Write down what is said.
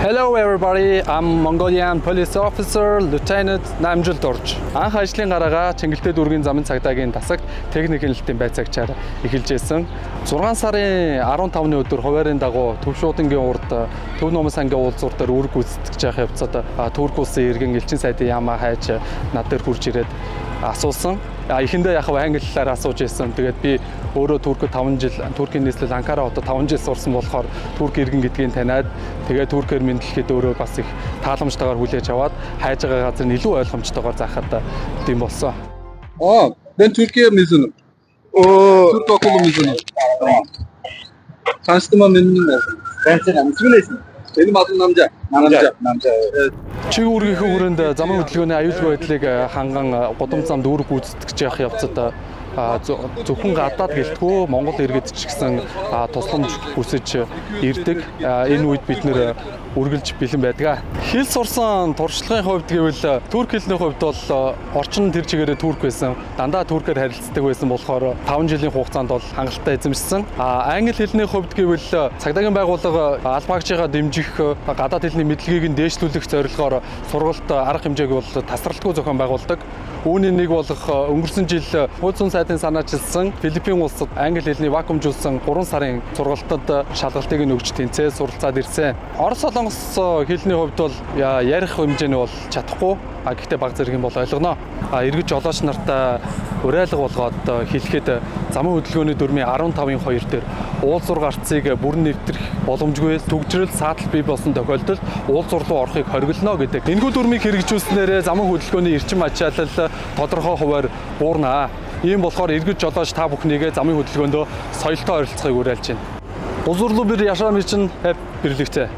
Hello everybody, I'm Mongolian Police Officer Lieutenant Namжил Дурж. Анх ажлын гараагаа Чингэлтэй дүүргийн замын цагдаагийн тасагт техник хяналтын байцаагчаар эхэлж ирсэн. 6 сарын 15-ны өдөр хуваарийн дагуу Төвшүүдэнгийн урд Төв Номын сангийн уулзуур дээр үүрэг гүйцэтгэж явах явцад Турк улсын иргэн элчин сайдын Яма хайж над дээр хурж ирээд асуусан. Эхэндээ яг англиар асууж ирсэн. Тэгээд би өөрөө Туркд 5 жил Туркийн нийслэл Анкара хотод 5 жил сурсан болохоор Турк иргэн гэдгийг таниад тэгээд Туркээр мэдлэхэд өөрөө бас их тааламжтайгаар хүлээж аваад хайж байгаа газар нь илүү ойлгомжтойгоор заахад тийм болсон. Ben Türkiye mezunum. Türk okulu mezunum. Tamam. Tanıştığıma memnun oldum. Ben senin ismin neysin? Benim adım Namca. Namca. Evet. Чиг үүргийнхээ хүрээнд замын хөдөлгөөний аюулгүй байдлыг ханган гудамж замд үүрэг гүйцэтгэж явах явцад зөвхөн гадаад гэлтгөө Монгол иргэд ч гэсэн тусламж хүсэж ирдэг. Энэ үед бид нэр үргэлж бэлэн байдаг. Хэл сурсан туршлагын хувьд гэвэл турк хэлний хувьд бол орчин тэр чигээрээ турк байсан. Дандаа туркээр харилцдаг байсан болохоор 5 жилийн хугацаанд бол хангалттай эзэмшсэн. Англи хэлний хувьд гэвэл цагдаагийн байгууллага аль багжигаа дэмжих, гадаад хэлний мэдлэгийг нь дээшлүүлэх зорилгоор сургалт арга хэмжээг бол тасралтгүй зохион байгуулдаг. Үүний нэг болох өнгөрсөн жил Хуудас зүүн сайдын санаачилсан Филиппин улсад англи хэлний вакуумжуулсан 3 сарын сургалтад шалгалтыг нь өгч тэнцээ суралцаад ирсэн. Орос солонгос хэлний хувьд бол ярих хэмжээний бол чадахгүй. Гэхдээ баг зэрэг юм бол ойлгоно. Эргэж жолооч нартай уриалга болгоод хэлэхэд замын хөдөлгөөний дүрмийн 15-ын 2 дээр уулзуур гарцыг бүрэн нэвтрэх боломжгүй төгжрөл саатал бий болсон тохиолдолд уулзуур руу орохыг хориглоно гэдэг. Энэхүү дүрмийг хэрэгжүүлснээр замын хөдөлгөөний эрчим ачаалал тодорхой хуваар буурнаа. Ийм болохоор эргэж жолооч та бүхнийгээ замын хөдөлгөөндөө соёлтой ойролцохыг уриалж байна. Узурлуу bir yaşam için hep birlikte.